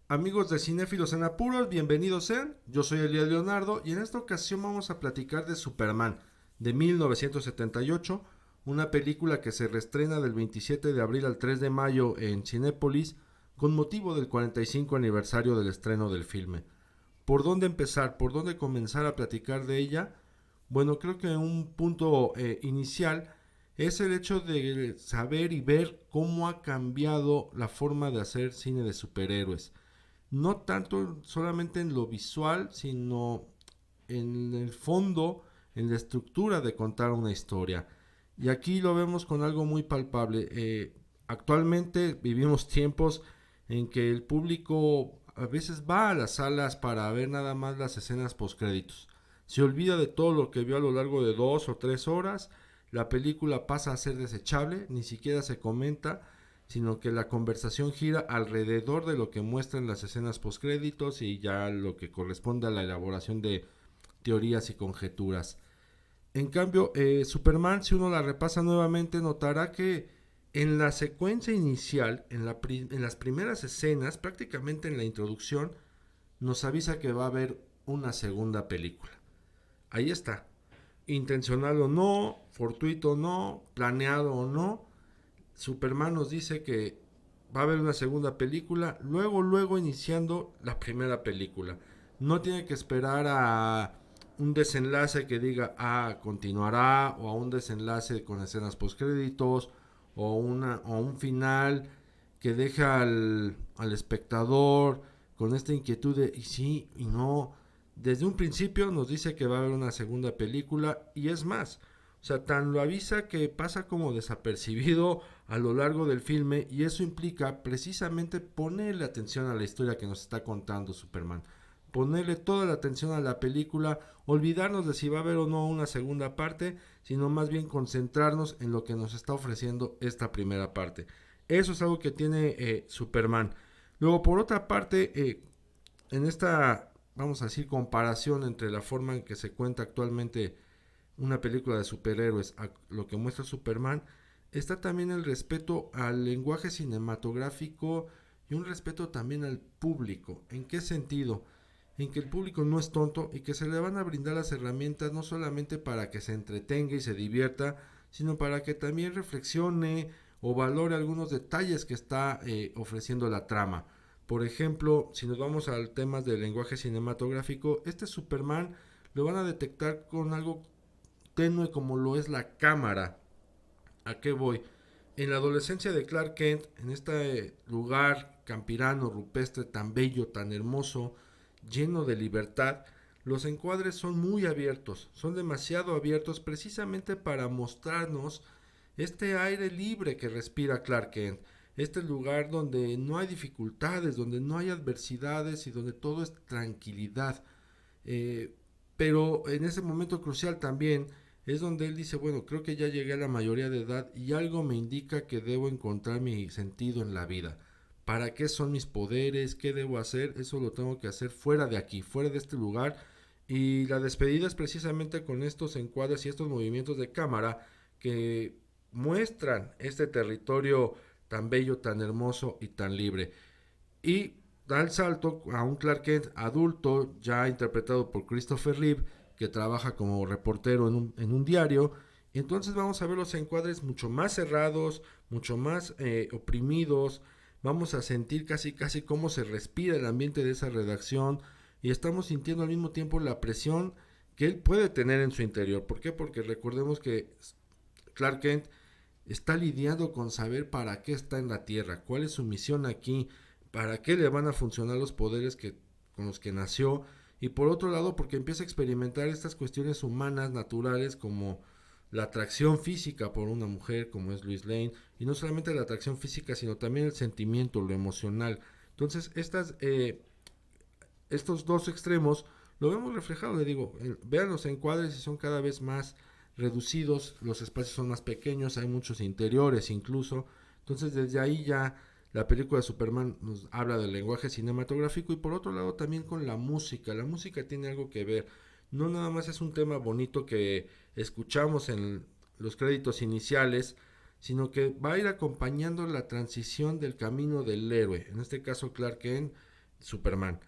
Amigos de Cinéfilos en Apuros, bienvenidos sean. Yo soy Elías Leonardo y en esta ocasión vamos a platicar de Superman de 1978, una película que se reestrena del 27 de abril al 3 de mayo en Cinépolis con motivo del 45 aniversario del estreno del filme. ¿Por dónde empezar? ¿Por dónde comenzar a platicar de ella? Bueno, creo que un punto inicial es el hecho de saber y ver cómo ha cambiado la forma de hacer cine de superhéroes, no tanto solamente en lo visual, sino en el fondo, en la estructura de contar una historia. Y aquí lo vemos con algo muy palpable. Actualmente vivimos tiempos en que el público a veces va a las salas para ver nada más las escenas postcréditos. Se olvida de todo lo que vio a lo largo de 2 o 3 horas. La película pasa a ser desechable, ni siquiera se comenta, sino que la conversación gira alrededor de lo que muestran las escenas postcréditos y ya lo que corresponde a la elaboración de teorías y conjeturas. En cambio, Superman, si uno la repasa nuevamente, notará que en la secuencia inicial, en las primeras escenas, prácticamente en la introducción, nos avisa que va a haber una segunda película. Ahí está. Intencional o no, fortuito o no, planeado o no, Superman nos dice que va a haber una segunda película, luego iniciando la primera película. No tiene que esperar a un desenlace que diga, continuará, o a un desenlace con escenas postcréditos, o un final que deja al espectador con esta inquietud de, y sí, y no. Desde un principio nos dice que va a haber una segunda película, y es más, o sea, tan lo avisa que pasa como desapercibido a lo largo del filme, y eso implica precisamente ponerle atención a la historia que nos está contando Superman, ponerle toda la atención a la película, olvidarnos de si va a haber o no una segunda parte, sino más bien concentrarnos en lo que nos está ofreciendo esta primera parte. Eso es algo que tiene Superman. Luego, por otra parte, en esta, vamos a decir, comparación entre la forma en que se cuenta actualmente una película de superhéroes a lo que muestra Superman, está también el respeto al lenguaje cinematográfico y un respeto también al público. ¿En qué sentido? En que el público no es tonto y que se le van a brindar las herramientas no solamente para que se entretenga y se divierta, sino para que también reflexione o valore algunos detalles que está ofreciendo la trama. Por ejemplo, si nos vamos al tema del lenguaje cinematográfico, este Superman lo van a detectar con algo tenue como lo es la cámara. ¿A qué voy? En la adolescencia de Clark Kent, en este lugar campirano, rupestre, tan bello, tan hermoso, lleno de libertad, los encuadres son muy abiertos, son demasiado abiertos precisamente para mostrarnos este aire libre que respira Clark Kent, este lugar donde no hay dificultades, donde no hay adversidades y donde todo es tranquilidad. Eh, pero en ese momento crucial también es donde él dice, bueno, creo que ya llegué a la mayoría de edad y algo me indica que debo encontrar mi sentido en la vida. ¿Para qué son mis poderes? ¿Qué debo hacer? Eso lo tengo que hacer fuera de aquí, fuera de este lugar. Y la despedida es precisamente con estos encuadres y estos movimientos de cámara que muestran este territorio tan bello, tan hermoso y tan libre. Y da el salto a un Clark Kent adulto, ya interpretado por Christopher Reeve, que trabaja como reportero en un diario. Entonces vamos a ver los encuadres mucho más cerrados, mucho más oprimidos. Vamos a sentir casi cómo se respira el ambiente de esa redacción y estamos sintiendo al mismo tiempo la presión que él puede tener en su interior. ¿Por qué? Porque recordemos que Clark Kent está lidiando con saber para qué está en la Tierra, cuál es su misión aquí, para qué le van a funcionar los poderes con los que nació, y por otro lado porque empieza a experimentar estas cuestiones humanas naturales como la atracción física por una mujer como es Lois Lane, y no solamente la atracción física sino también el sentimiento, lo emocional. Entonces estos dos extremos lo vemos reflejado, le digo, vean los encuadres y son cada vez más reducidos, los espacios son más pequeños, hay muchos interiores incluso, entonces desde ahí ya la película de Superman nos habla del lenguaje cinematográfico y por otro lado también con la música tiene algo que ver, no nada más es un tema bonito que escuchamos en los créditos iniciales, sino que va a ir acompañando la transición del camino del héroe, en este caso Clark Kent, Superman.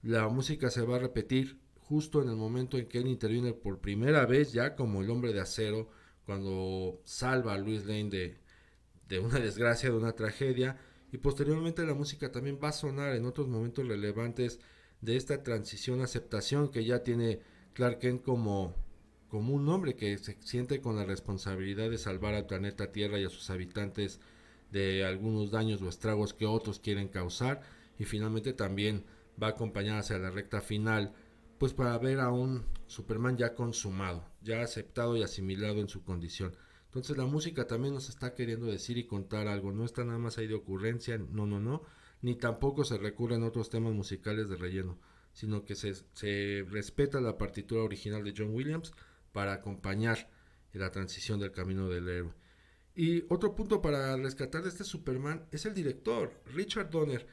La música se va a repetir justo en el momento en que él interviene por primera vez ya como el hombre de acero, cuando salva a Lois Lane de una desgracia, de una tragedia, y posteriormente la música también va a sonar en otros momentos relevantes de esta transición, aceptación que ya tiene Clark Kent como un hombre que se siente con la responsabilidad de salvar al planeta Tierra y a sus habitantes de algunos daños o estragos que otros quieren causar, y finalmente también va a acompañar hacia la recta final, pues para ver a un Superman ya consumado, ya aceptado y asimilado en su condición. Entonces la música también nos está queriendo decir y contar algo, no está nada más ahí de ocurrencia, no, ni tampoco se recurren otros temas musicales de relleno, sino que se respeta la partitura original de John Williams para acompañar la transición del camino del héroe. Y otro punto para rescatar de este Superman es el director, Richard Donner.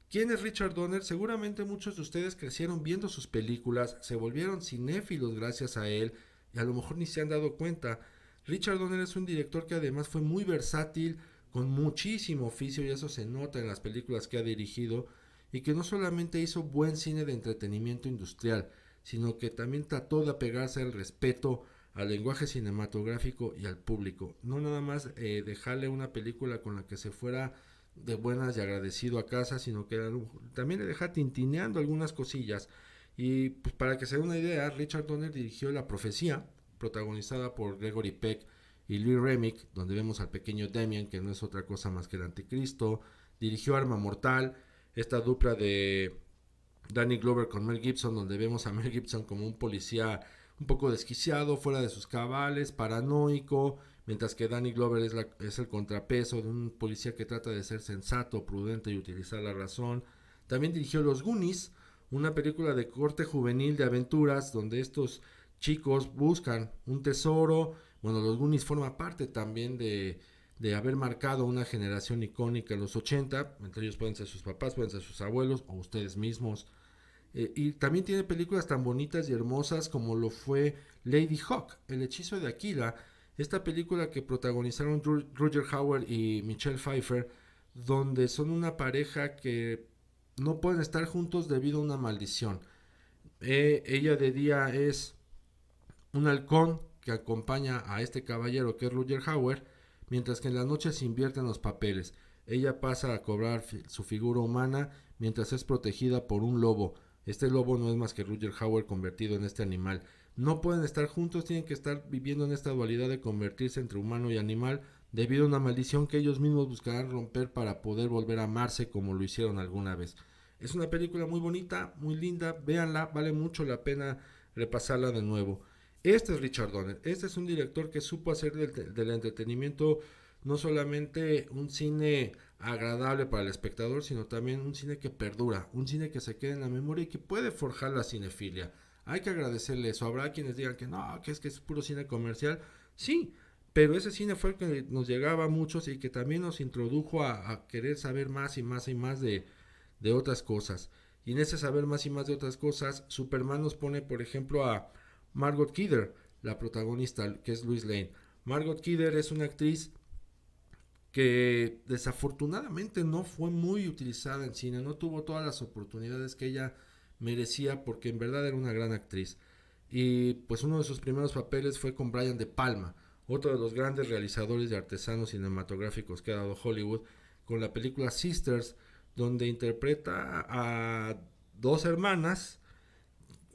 ¿Quién es Richard Donner? Seguramente muchos de ustedes crecieron viendo sus películas, se volvieron cinéfilos gracias a él y a lo mejor ni se han dado cuenta. Richard Donner es un director que además fue muy versátil, con muchísimo oficio, y eso se nota en las películas que ha dirigido, y que no solamente hizo buen cine de entretenimiento industrial, sino que también trató de apegarse al respeto al lenguaje cinematográfico y al público. No nada más dejarle una película con la que se fuera de buenas y agradecido a casa, sino que también le deja tintineando algunas cosillas. Y pues, para que se dé una idea, Richard Donner dirigió La Profecía, protagonizada por Gregory Peck y Lee Remick, donde vemos al pequeño Damien, que no es otra cosa más que el anticristo. Dirigió Arma Mortal, esta dupla de Danny Glover con Mel Gibson, donde vemos a Mel Gibson como un policía un poco desquiciado, fuera de sus cabales, paranoico, mientras que Danny Glover es el contrapeso de un policía que trata de ser sensato, prudente y utilizar la razón. También dirigió Los Goonies, una película de corte juvenil de aventuras, donde estos chicos buscan un tesoro. Bueno, Los Goonies forma parte también de haber marcado una generación icónica en los 80, entre ellos pueden ser sus papás, pueden ser sus abuelos o ustedes mismos. Y también tiene películas tan bonitas y hermosas como lo fue Lady Hawk, El hechizo de Aquila, esta película que protagonizaron Roger Howard y Michelle Pfeiffer, donde son una pareja que no pueden estar juntos debido a una maldición. Ella de día es un halcón que acompaña a este caballero que es Roger Howard, mientras que en la noche se invierten los papeles. Ella pasa a cobrar su figura humana mientras es protegida por un lobo. Este lobo no es más que Roger Howard convertido en este animal. No pueden estar juntos, tienen que estar viviendo en esta dualidad de convertirse entre humano y animal debido a una maldición que ellos mismos buscarán romper para poder volver a amarse como lo hicieron alguna vez. Es una película muy bonita, muy linda, véanla, vale mucho la pena repasarla de nuevo. Este es Richard Donner, este es un director que supo hacer del entretenimiento no solamente un cine agradable para el espectador, sino también un cine que perdura, un cine que se queda en la memoria y que puede forjar la cinefilia. Hay que agradecerle eso. Habrá quienes digan que no, que es puro cine comercial. Sí, pero ese cine fue el que nos llegaba a muchos y que también nos introdujo a querer saber más y más y más de otras cosas. Y en ese saber más y más de otras cosas, Superman nos pone, por ejemplo, a Margot Kidder, la protagonista, que es Lois Lane. Margot Kidder es una actriz que desafortunadamente no fue muy utilizada en cine, no tuvo todas las oportunidades que ella merecía porque en verdad era una gran actriz. Y pues uno de sus primeros papeles fue con Brian De Palma, otro de los grandes realizadores y artesanos cinematográficos que ha dado Hollywood, con la película Sisters, donde interpreta a dos hermanas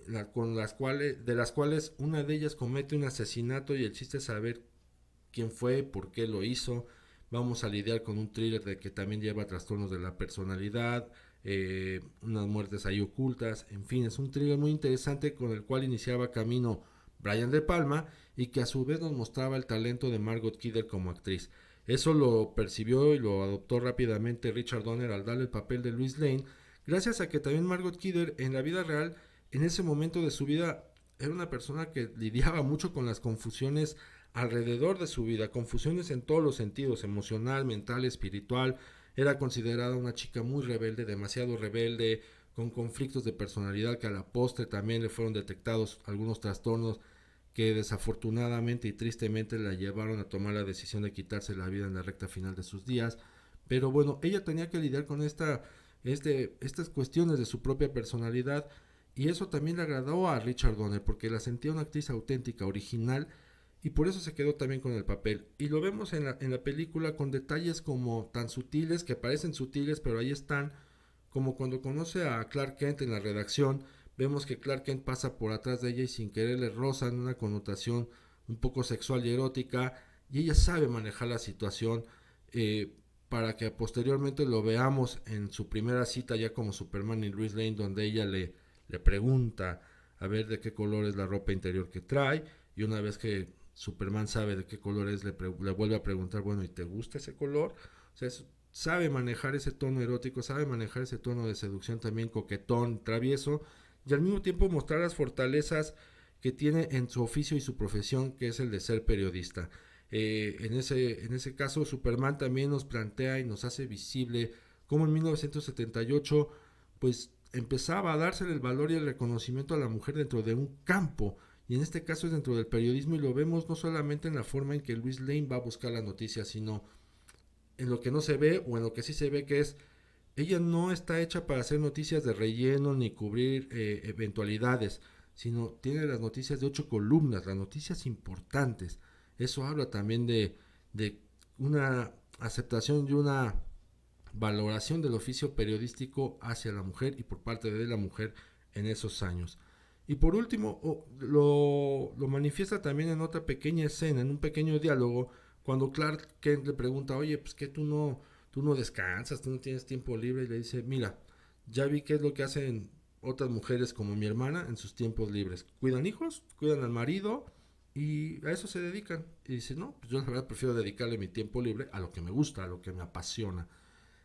de las cuales una de ellas comete un asesinato y el chiste es saber quién fue, por qué lo hizo. Vamos a lidiar con un thriller de que también lleva trastornos de la personalidad, unas muertes ahí ocultas, en fin, es un thriller muy interesante con el cual iniciaba camino Brian De Palma y que a su vez nos mostraba el talento de Margot Kidder como actriz. Eso lo percibió y lo adoptó rápidamente Richard Donner al darle el papel de Lois Lane, gracias a que también Margot Kidder en la vida real, en ese momento de su vida, era una persona que lidiaba mucho con las confusiones alrededor de su vida, confusiones en todos los sentidos, emocional, mental, espiritual. Era considerada una chica muy rebelde, demasiado rebelde, con conflictos de personalidad que a la postre también le fueron detectados algunos trastornos que desafortunadamente y tristemente la llevaron a tomar la decisión de quitarse la vida en la recta final de sus días. Pero bueno, ella tenía que lidiar con esta es de estas cuestiones de su propia personalidad, y eso también le agradó a Richard Donner porque la sentía una actriz auténtica, original, y por eso se quedó también con el papel. Y lo vemos en la película con detalles como tan sutiles, que parecen sutiles, pero ahí están, como cuando conoce a Clark Kent en la redacción, vemos que Clark Kent pasa por atrás de ella y sin querer le rozan una connotación un poco sexual y erótica, y ella sabe manejar la situación, eh, para que posteriormente lo veamos en su primera cita ya como Superman y Lois Lane, donde ella le pregunta a ver de qué color es la ropa interior que trae, y una vez que Superman sabe de qué color es, le vuelve a preguntar, bueno, ¿y te gusta ese color? O sea, sabe manejar ese tono erótico, sabe manejar ese tono de seducción también coquetón, travieso, y al mismo tiempo mostrar las fortalezas que tiene en su oficio y su profesión, que es el de ser periodista. En ese caso, Superman también nos plantea y nos hace visible cómo en 1978 pues empezaba a dársele el valor y el reconocimiento a la mujer dentro de un campo, y en este caso es dentro del periodismo, y lo vemos no solamente en la forma en que Luis Lane va a buscar las noticias, sino en lo que no se ve o en lo que sí se ve, que es ella no está hecha para hacer noticias de relleno ni cubrir eventualidades, sino tiene las noticias de 8 columnas, las noticias importantes. Eso habla también de una aceptación y una valoración del oficio periodístico hacia la mujer y por parte de la mujer en esos años. Y por último, lo manifiesta también en otra pequeña escena, en un pequeño diálogo, cuando Clark Kent le pregunta, oye, pues que tú no descansas, tú no tienes tiempo libre, y le dice, mira, ya vi qué es lo que hacen otras mujeres como mi hermana en sus tiempos libres. Cuidan hijos, cuidan al marido y a eso se dedican. Y dice, no, pues yo la verdad prefiero dedicarle mi tiempo libre a lo que me gusta, a lo que me apasiona.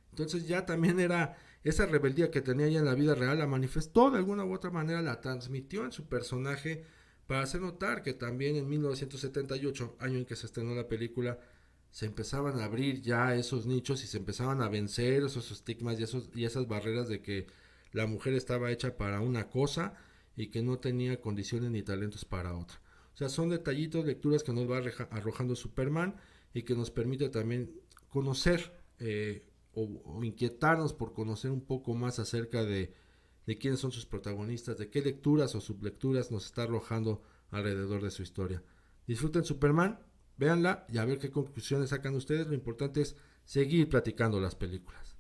Entonces ya también era esa rebeldía que tenía ella en la vida real, la manifestó de alguna u otra manera, la transmitió en su personaje para hacer notar que también en 1978, año en que se estrenó la película, se empezaban a abrir ya esos nichos y se empezaban a vencer esos estigmas y esas barreras de que la mujer estaba hecha para una cosa y que no tenía condiciones ni talentos para otra. O sea, son detallitos, lecturas que nos va arrojando Superman y que nos permite también conocer, o inquietarnos por conocer un poco más acerca de quiénes son sus protagonistas, de qué lecturas o sublecturas nos está arrojando alrededor de su historia. Disfruten Superman, véanla y a ver qué conclusiones sacan ustedes. Lo importante es seguir platicando las películas.